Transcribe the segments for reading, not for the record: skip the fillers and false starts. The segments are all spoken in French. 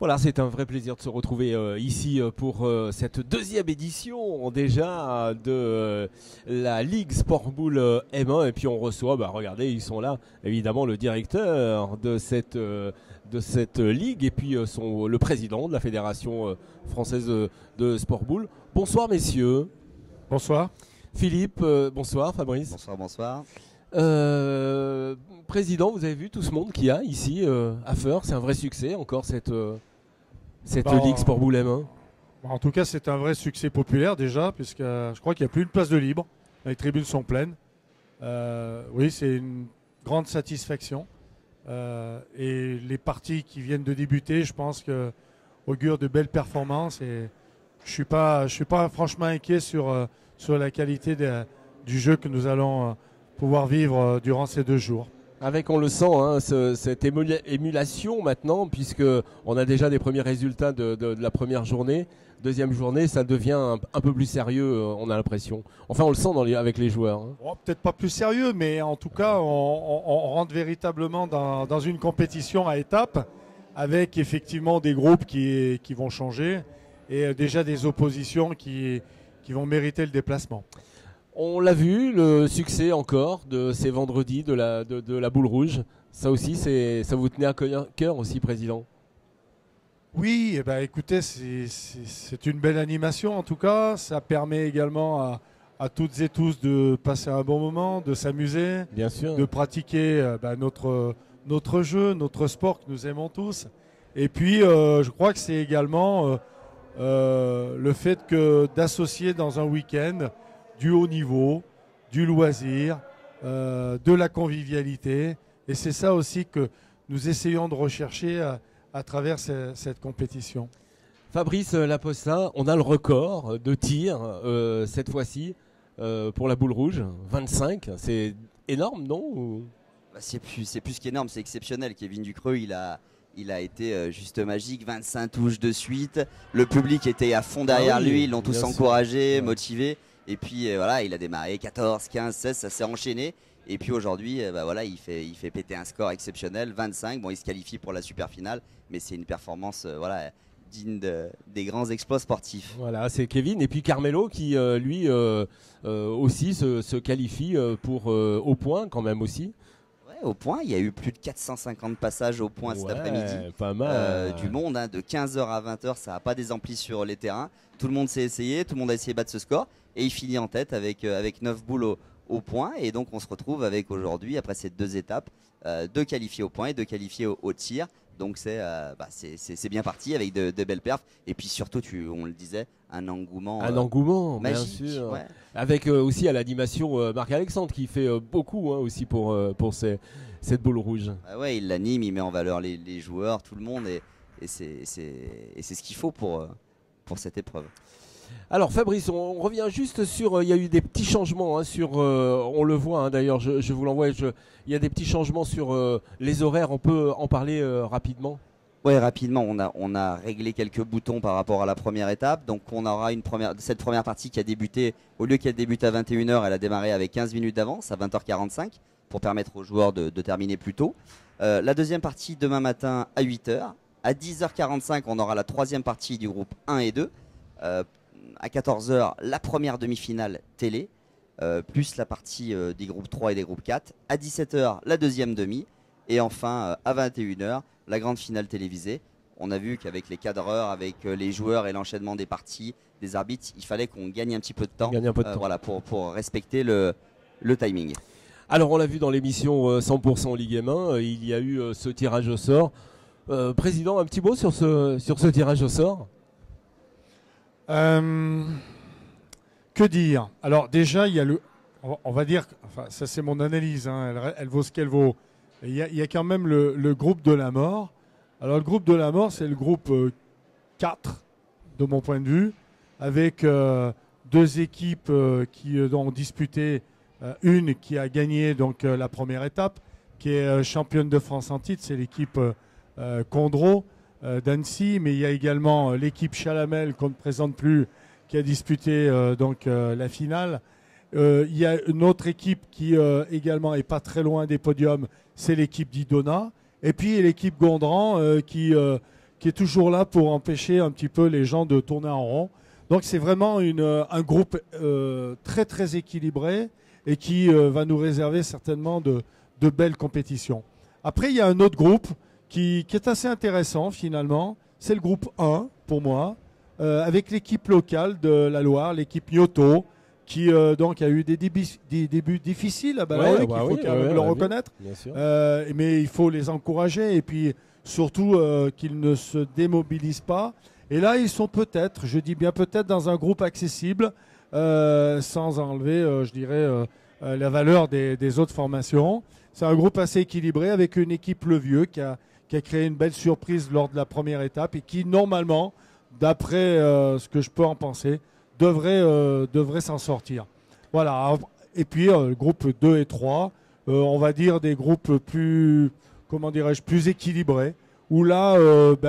Voilà, c'est un vrai plaisir de se retrouver ici pour cette deuxième édition déjà de la Ligue Sport Boule M1. Et puis on reçoit, regardez, ils sont là, évidemment le directeur de cette ligue et puis le président de la Fédération française de Sport Boule. Bonsoir messieurs. Bonsoir. Philippe, bonsoir. Fabrice. Bonsoir, bonsoir. Président, vous avez vu tout ce monde qu'il y a ici à Feurs, c'est un vrai succès encore cette Ligue Sport Boule M1. En tout cas, c'est un vrai succès populaire déjà, puisque je crois qu'il n'y a plus une place de libre. Les tribunes sont pleines. Oui, c'est une grande satisfaction. Et les parties qui viennent de débuter, je pense que augurent de belles performances. Et je suis pas franchement inquiet sur la qualité du jeu que nous allons pouvoir vivre durant ces 2 jours. Avec, on le sent, hein, cette émulation maintenant, puisque on a déjà des premiers résultats de la première journée. Deuxième journée, ça devient un peu plus sérieux, on a l'impression. Enfin, on le sent avec les joueurs. Hein. Oh, peut-être pas plus sérieux, mais en tout cas, on rentre véritablement dans une compétition à étapes, avec effectivement des groupes qui vont changer et déjà des oppositions qui vont mériter le déplacement. On l'a vu, le succès encore de ces vendredis de la boule rouge. Ça aussi, ça vous tenait à cœur aussi, Président? Oui, eh ben, écoutez, c'est une belle animation en tout cas. Ça permet également à toutes et tous de passer un bon moment, de s'amuser, bien sûr, de pratiquer notre jeu, notre sport que nous aimons tous. Et puis, je crois que c'est également le fait d'associer dans un week-end du haut niveau, du loisir, de la convivialité. Et c'est ça aussi que nous essayons de rechercher à travers cette compétition. Fabrice Laposta, on a le record de tirs cette fois-ci pour la boule rouge, 25. C'est énorme, non? C'est plus qu'énorme, c'est exceptionnel. Kevin Ducreux, il a été juste magique, 25 touches de suite. Le public était à fond derrière lui, ils l'ont tous encouragé, motivé. Et puis voilà, il a démarré 14, 15, 16, ça s'est enchaîné. Et puis aujourd'hui, voilà, il fait péter un score exceptionnel, 25. Bon, il se qualifie pour la super finale, mais c'est une performance digne des grands exploits sportifs. Voilà, c'est Kevin. Et puis Carmelo qui, lui, aussi se qualifie pour au point quand même aussi. Au point, il y a eu plus de 450 passages au point cet après-midi. Pas mal. Du monde, hein, de 15h à 20h, ça n'a pas désempli sur les terrains. Tout le monde s'est essayé, tout le monde a essayé de battre ce score. Et il finit en tête avec 9 boules au point. Et donc on se retrouve avec aujourd'hui, après ces 2 étapes, 2 qualifiés au point et 2 qualifiés au tir. Donc c'est bien parti avec de belles perfs. Et puis surtout, on le disait, un engouement magique, bien sûr. Ouais. Avec aussi à l'animation Marc-Alexandre qui fait beaucoup aussi pour cette boule rouge. Ah ouais, il l'anime, il met en valeur les joueurs, tout le monde. Et c'est ce qu'il faut pour cette épreuve. Alors Fabrice, on revient juste sur, il y a eu des petits changements, hein, on le voit, hein, d'ailleurs je vous l'envoie, il y a des petits changements sur les horaires, on peut en parler rapidement? Oui, rapidement, on a réglé quelques boutons par rapport à la première étape, donc on aura cette première partie qui a débuté, au lieu qu'elle débute à 21h, elle a démarré avec 15 minutes d'avance, à 20h45, pour permettre aux joueurs de terminer plus tôt. La deuxième partie demain matin à 8h, à 10h45 on aura la troisième partie du groupe 1 et 2, à 14h, la première demi-finale télé, plus la partie des groupes 3 et des groupes 4. À 17h, la deuxième demi. Et enfin, à 21h, la grande finale télévisée. On a vu qu'avec les cadreurs, avec les joueurs et l'enchaînement des parties, des arbitres, il fallait qu'on gagne un petit peu de temps, voilà, pour respecter le timing. Alors on l'a vu dans l'émission 100% Ligue M1, il y a eu ce tirage au sort. Président, un petit mot sur ce tirage au sort? Que dire? Alors déjà, il y a on va dire, enfin ça c'est mon analyse, hein, elle vaut ce qu'elle vaut. Il y a quand même le groupe de la mort. Alors le groupe de la mort, c'est le groupe 4, de mon point de vue, avec 2 équipes qui ont disputé, une qui a gagné donc la première étape, qui est championne de France en titre, c'est l'équipe Condro d'Annecy, mais il y a également l'équipe Chalamel qu'on ne présente plus, qui a disputé la finale. Il y a une autre équipe qui également est pas très loin des podiums, c'est l'équipe d'Idona. Et puis l'équipe Gondran qui qui est toujours là pour empêcher un petit peu les gens de tourner en rond. Donc c'est vraiment un groupe très très équilibré et qui va nous réserver certainement de belles compétitions. Après, il y a un autre groupe qui est assez intéressant finalement. C'est le groupe 1 pour moi, avec l'équipe locale de la Loire, l'équipe Myoto, qui donc a eu des débuts difficiles à Ballaruc, il faut quand même le reconnaître. Mais il faut les encourager et puis surtout qu'ils ne se démobilisent pas. Et là, ils sont peut-être, je dis bien peut-être, dans un groupe accessible, sans enlever, je dirais, la valeur des autres formations. C'est un groupe assez équilibré avec une équipe Le Vieux qui a créé une belle surprise lors de la première étape et qui, normalement, d'après ce que je peux en penser, devrait s'en sortir. Voilà. Et puis, le groupe 2 et 3, on va dire des groupes plus, comment dirais-je, plus équilibrés, où là,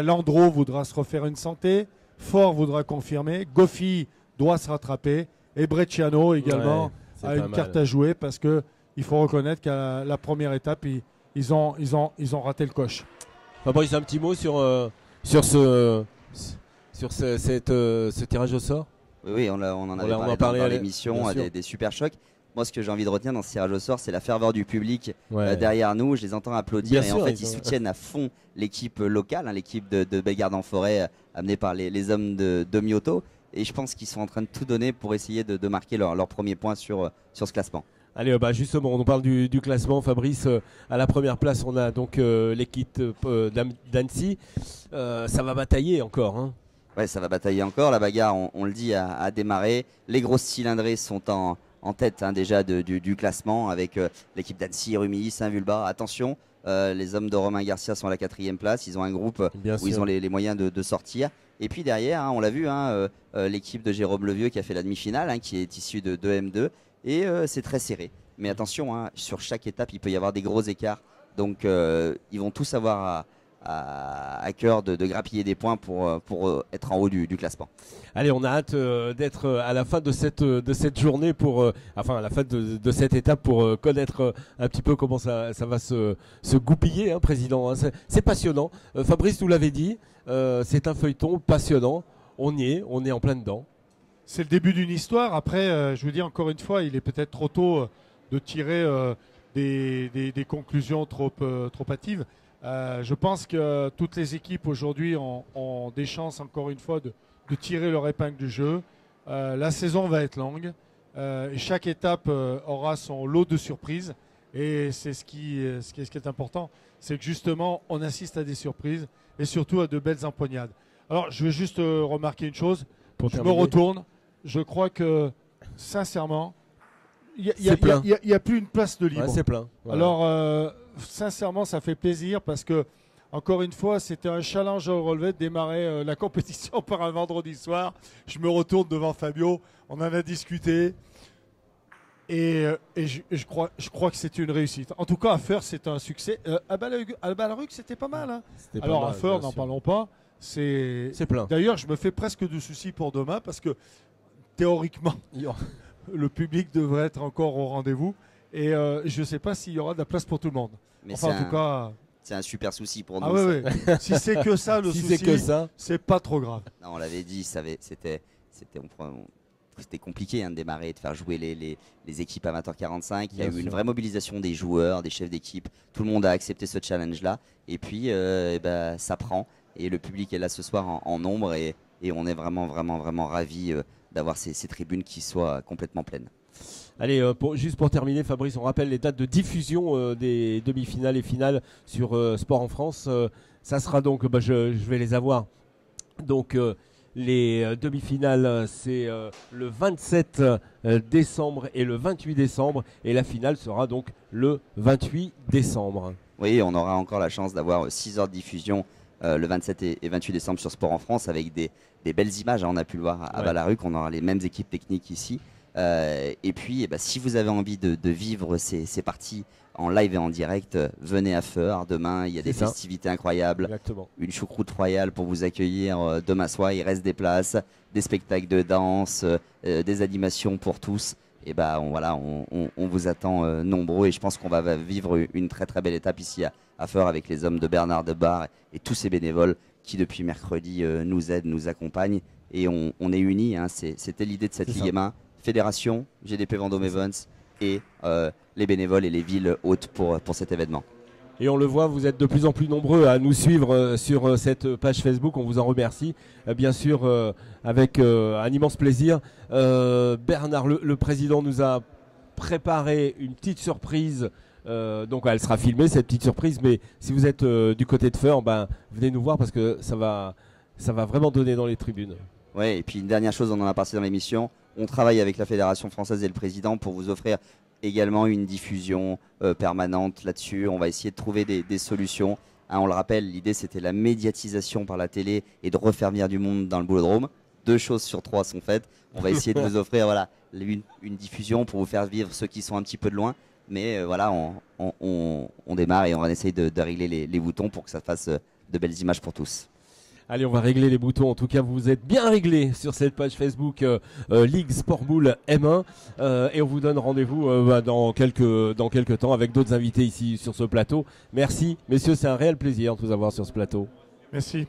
Landreau voudra se refaire une santé, Fort voudra confirmer, Goffi doit se rattraper, et Bresciano également a une carte à jouer parce que il faut reconnaître qu'à la première étape, ils ont raté le coche. Fabrice, un petit mot sur ce tirage au sort. Oui, on en avait parlé dans l'émission, des super chocs. Moi, ce que j'ai envie de retenir dans ce tirage au sort, c'est la ferveur du public derrière nous. Je les entends applaudir et en fait, ils soutiennent à fond l'équipe locale, l'équipe de Bellegarde-en-Forêt amenée par les hommes de Myoto. Et je pense qu'ils sont en train de tout donner pour essayer de marquer leur premier point sur ce classement. Allez, justement, on parle du classement. Fabrice, à la première place, on a donc l'équipe d'Annecy. Ça va batailler encore. Hein. Ouais, ça va batailler encore. La bagarre, on le dit, a démarré. Les grosses cylindrées sont en tête déjà du classement avec l'équipe d'Annecy, Rumilly, Saint-Vulbas. Attention, les hommes de Romain Garcia sont à la 4e place. Ils ont un groupe où ils ont les moyens de sortir. Et puis derrière, on l'a vu, l'équipe de Jérôme Levieux qui a fait la demi-finale, qui est issue de M2. Et c'est très serré. Mais attention, sur chaque étape, il peut y avoir des gros écarts. Donc, ils vont tous avoir à cœur de grappiller des points pour être en haut du classement. Allez, on a hâte d'être à la fin de cette journée, à la fin de cette étape pour connaître un petit peu comment ça va se goupiller, hein, Président. Hein. C'est passionnant. Fabrice nous l'avait dit, c'est un feuilleton passionnant. On est en plein dedans. C'est le début d'une histoire. Après, je vous dis encore une fois, il est peut-être trop tôt de tirer des conclusions trop hâtives. Je pense que toutes les équipes aujourd'hui ont des chances, encore une fois, de tirer leur épingle du jeu. La saison va être longue. Et chaque étape aura son lot de surprises. Et c'est ce qui est important. C'est que justement, on assiste à des surprises et surtout à de belles empoignades. Alors, je vais juste remarquer une chose. Je me retourne. Je crois que, sincèrement, il n'y a plus une place de libre. Ouais, c'est plein. Voilà. Alors, sincèrement, ça fait plaisir parce que, encore une fois, c'était un challenge au relevé de démarrer la compétition par un vendredi soir. Je me retourne devant Fabio. On en a discuté. Et je crois que c'était une réussite. En tout cas, à Feur, c'est un succès. À Ballaruc, c'était pas mal. Hein. Alors, à Feur, n'en parlons pas. C'est plein. D'ailleurs, je me fais presque de soucis pour demain parce que théoriquement, le public devrait être encore au rendez-vous. Et je ne sais pas s'il y aura de la place pour tout le monde. Mais en tout cas, c'est un super souci pour nous. Oui. Si c'est que ça, le souci, c'est pas trop grave. Non, on l'avait dit, c'était compliqué de démarrer et de faire jouer les équipes amateurs 45. Il y a eu une vraie mobilisation des joueurs, des chefs d'équipe. Tout le monde a accepté ce challenge-là. Et puis, ça prend. Et le public est là ce soir en nombre. Et on est vraiment, vraiment, vraiment ravis d'avoir ces tribunes qui soient complètement pleines. Allez, juste pour terminer, Fabrice, on rappelle les dates de diffusion des demi-finales et finales sur Sport en France. Ça sera donc, je vais les avoir. Donc, les demi-finales, c'est le 27 décembre et le 28 décembre. Et la finale sera donc le 28 décembre. Oui, on aura encore la chance d'avoir 6 heures de diffusion le 27 et 28 décembre sur Sport en France avec des belles images. On a pu le voir à Ballaruc, on aura les mêmes équipes techniques ici. Et puis, si vous avez envie de vivre ces parties en live et en direct, venez à Feur. Demain, il y a des festivités incroyables. Exactement. Une choucroute royale pour vous accueillir demain soir. Il reste des places, des spectacles de danse, des animations pour tous. Et on vous attend nombreux. Et je pense qu'on va vivre une très très belle étape ici à Feur avec les hommes de Bernard Debar et tous ces bénévoles qui depuis mercredi nous aide, nous accompagne et on est unis. Hein. C'était l'idée de cette Ligue M1. Fédération, GDP Vendôme Events et les bénévoles et les villes hôtes pour cet événement. Et on le voit, vous êtes de plus en plus nombreux à nous suivre sur cette page Facebook. On vous en remercie, bien sûr, avec un immense plaisir. Bernard, le président, nous a préparé une petite surprise. Donc elle sera filmée, cette petite surprise. Mais si vous êtes du côté de Feur, venez nous voir parce que ça va vraiment donner dans les tribunes. Ouais, et puis une dernière chose, on en a parlé dans l'émission. On travaille avec la Fédération française et le président pour vous offrir également une diffusion permanente là-dessus. On va essayer de trouver des solutions. Hein, on le rappelle, l'idée c'était la médiatisation par la télé et de refaire venir du monde dans le Boulodrome. 2 choses sur 3 sont faites. On va essayer de vous offrir une diffusion pour vous faire vivre ceux qui sont un petit peu de loin. Mais on démarre et on essaye de régler les boutons pour que ça fasse de belles images pour tous. Allez, on va régler les boutons. En tout cas, vous êtes bien réglés sur cette page Facebook Ligue Sport Boule M1. Et on vous donne rendez-vous dans quelques temps avec d'autres invités ici sur ce plateau. Merci, messieurs, c'est un réel plaisir de vous avoir sur ce plateau. Merci.